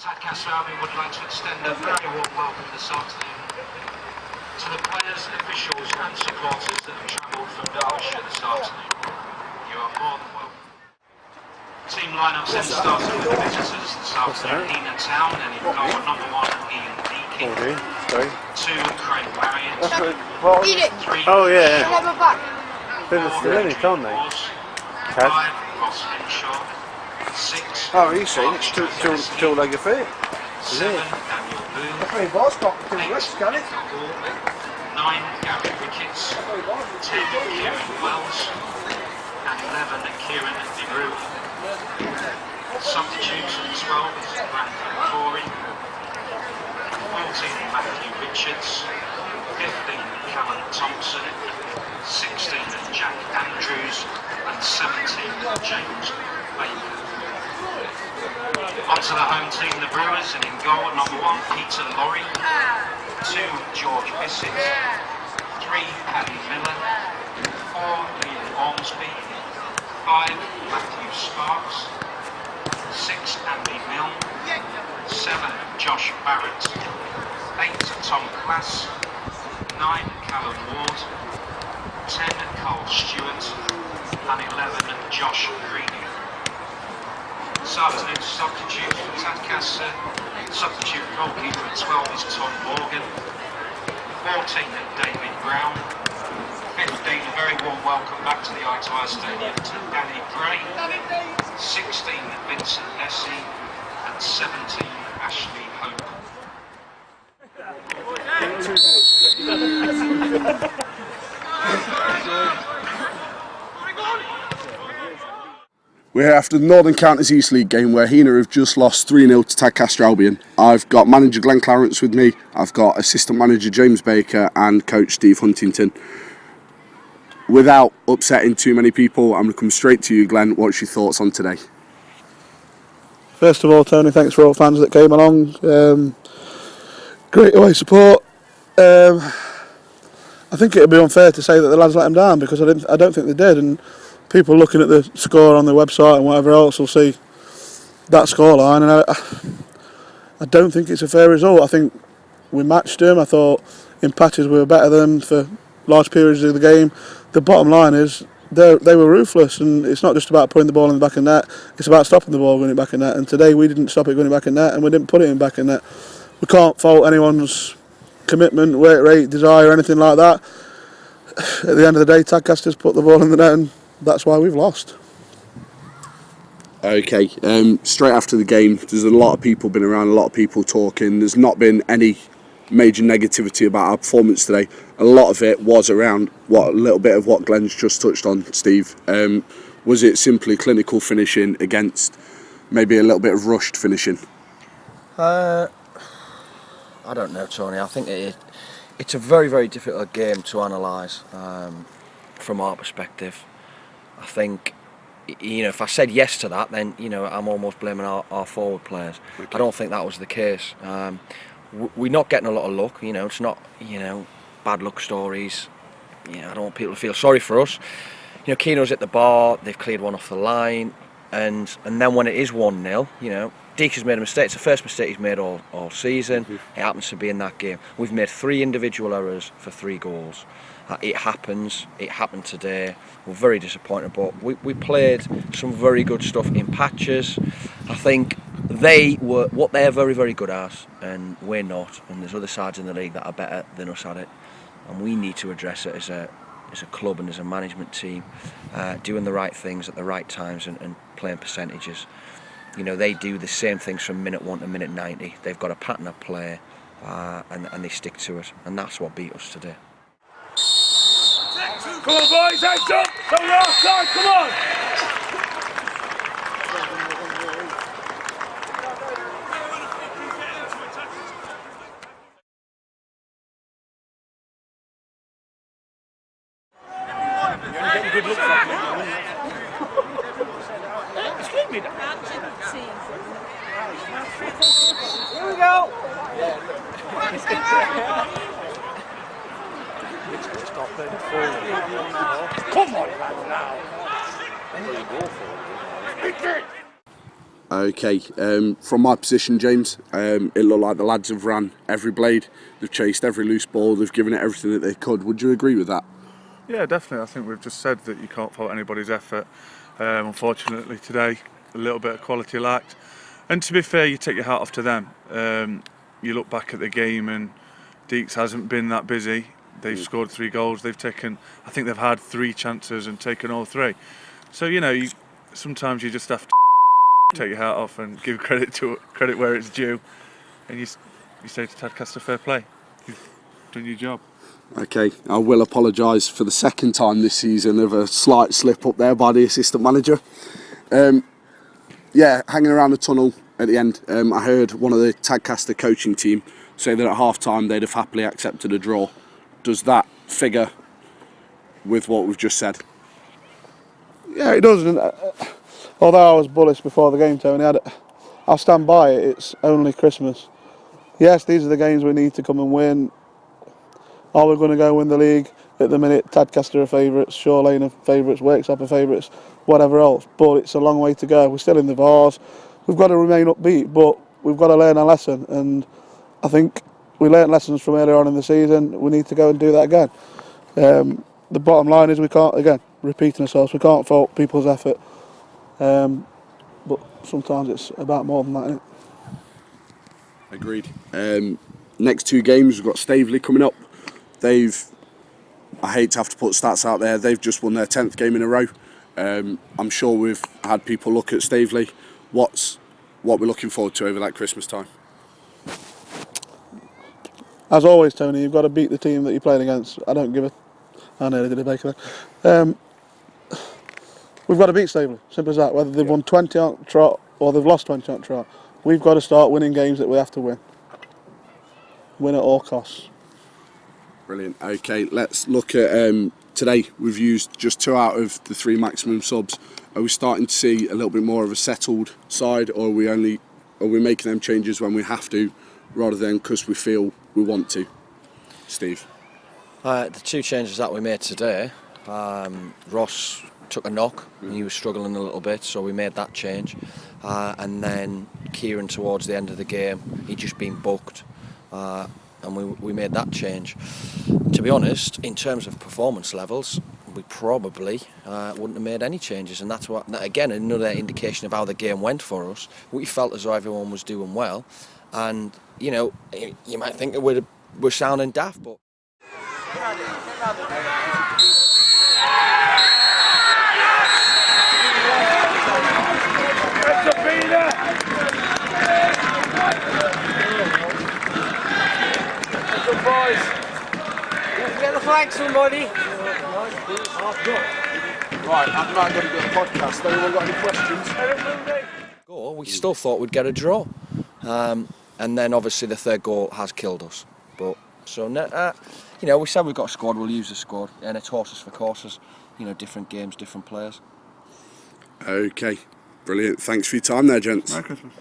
Tadcaster Albion would like to extend a very warm welcome this afternoon to the players, officials and supporters that have travelled from Derbyshire this afternoon. You are more than welcome. Team lineups then started with the visitors this afternoon. Heanor Town and in goal number 1 Ian Deakin. 2 Craig Marriott. 3 Oh yeah. They're still in it, aren't they? 5 Ross Henshaw. 6 Oh, you see, it's two-legged feet. 7 Daniel Boone. The three balls got two legs, can it? 9 Gary Ricketts. 10 Kieran Wells. And 11 Kieran DeBrew. Substitutes at 12 is Brandon Corey. 14 Matthew Richards. 15 Callum Thompson. 16 Jack Andrews. And 17 James Baker. Onto the home team, the Brewers, and in goal number 1 Peter Lorry, 2 George Bissett, 3 Paddy Miller, 4 Liam Ormsby, 5 Matthew Sparks, 6 Andy Milne, 7 Josh Barrett, 8 Tom Class, 9 Callum Ward, 10 Cole Stewart, and 11 Josh Greeny. This afternoon's substitute for Tadcaster, substitute goalkeeper at 12 is Tom Morgan, 14 David Brown, 15 a very warm welcome back to the I2I Stadium to Danny Gray, 16 Vincent Nessie, and 17 Ashley Hope. We're here after the Northern Counties East League game where Heanor have just lost 3-0 to Tadcaster Albion. I've got manager Glenn Clarence with me, I've got assistant manager James Baker and coach Steve Huntington. Without upsetting too many people, I'm going to come straight to you, Glenn. What's your thoughts on today? First of all, Tony, thanks for all fans that came along. Great away support. I think it would be unfair to say that the lads let them down because I don't think they did. And people looking at the score on the website and whatever else will see that scoreline, and I don't think it's a fair result. I think we matched them. I thought in patches we were better than them for large periods of the game. The bottom line is they were ruthless, and it's not just about putting the ball in the back of net, it's about stopping the ball going in the back of net, and today we didn't stop it going in the back of net and we didn't put it in the back of net. We can't fault anyone's commitment, work rate, desire, anything like that. At the end of the day, Tadcaster's put the ball in the net and that's why we've lost. Okay, straight after the game, there's a lot of people been around, a lot of people talking. There's not been any major negativity about our performance today. A lot of it was around a little bit of what Glenn's just touched on, Steve. Was it simply clinical finishing against maybe a little bit of rushed finishing? I don't know, Tony. I think it's a very, very difficult game to analyse from our perspective. I think, if I said yes to that, then, I'm almost blaming our forward players. Okay. I don't think that was the case. We're not getting a lot of luck, it's not, bad luck stories. I don't want people to feel sorry for us. Keno's at the bar, they've cleared one off the line, and then when it is 1-0, Deacon's made a mistake. It's the first mistake he's made all season. It happens to be in that game. We've made 3 individual errors for 3 goals. It happens. It happened today. We're very disappointed, but we played some very good stuff in patches. I think they were what they're very, very good at, and we're not. And there's other sides in the league that are better than us at it, and we need to address it as a club and as a management team, doing the right things at the right times and playing percentages. They do the same things from minute 1 to minute 90. They've got a pattern of play, and they stick to it, and that's what beat us today. Come on, boys, hands up! Come on, outside, come on! You're getting good looks at me. Excuse me. Here we go! Stop it. Come on, now. Okay, from my position, James, it looked like the lads have ran every blade, they've chased every loose ball, they've given it everything that they could. Would you agree with that? Yeah, definitely. I think we've just said that you can't fault anybody's effort. Unfortunately today, a little bit of quality lacked. And to be fair, you take your hat off to them. You look back at the game and Deeks hasn't been that busy. They've scored 3 goals. They've taken, I think they've had 3 chances and taken all 3. So, you know, sometimes you just have to take your hat off and give credit where it's due. And you say to Tadcaster, fair play. You've done your job. Okay, I will apologise for the second time this season of a slight slip up there by the assistant manager. Yeah, hanging around the tunnel at the end, I heard one of the Tadcaster coaching team say that at half-time they'd have happily accepted a draw. Does that figure with what we've just said? Yeah, it does. And, although I was bullish before the game, Tony, I'll stand by it. It's only Christmas. Yes, these are the games we need to come and win. Are we going to go win the league? At the minute, Tadcaster are favourites, Shore Lane are favourites, Wakesop are favourites, whatever else. But it's a long way to go. We're still in the Vars. We've got to remain upbeat, but we've got to learn a lesson. And I think we learned lessons from earlier on in the season. We need to go and do that again. The bottom line is we can't, again, repeating ourselves, we can't fault people's effort. But sometimes it's about more than that, isn't it? Agreed. Next 2 games, we've got Staveley coming up. I hate to have to put stats out there, they've just won their 10th game in a row. I'm sure we've had people look at Staveley. What we're looking forward to over that Christmas time? As always, Tony, you've got to beat the team that you're playing against. I nearly did a bacon there. We've got to beat Staveley, simple as that. Whether they've won 20 on trot or they've lost 20 on trot, we've got to start winning games that we have to win. Win at all costs. Brilliant. Okay, let's look at today. We've used just 2 out of the 3 maximum subs. Are we starting to see a little bit more of a settled side, or are we making them changes when we have to, rather than because we feel we want to? Steve? The 2 changes that we made today, Ross took a knock and he was struggling a little bit, so we made that change. And then Kieran, towards the end of the game, he'd just been booked. And we made that change. To be honest, in terms of performance levels, we probably wouldn't have made any changes, and that's what, again, another indication of how the game went for us. We felt as though everyone was doing well, and you know, you might think that we're sounding daft, but Get the flag, somebody. Right, I'm not going to do a podcast. Anyone got any questions? we still thought we'd get a draw, and then obviously the 3rd goal has killed us. But so you know, we said we've got a squad, we'll use the squad, and it's horses for courses. You know, different games, different players. Okay, brilliant. Thanks for your time there, gents. Merry Christmas.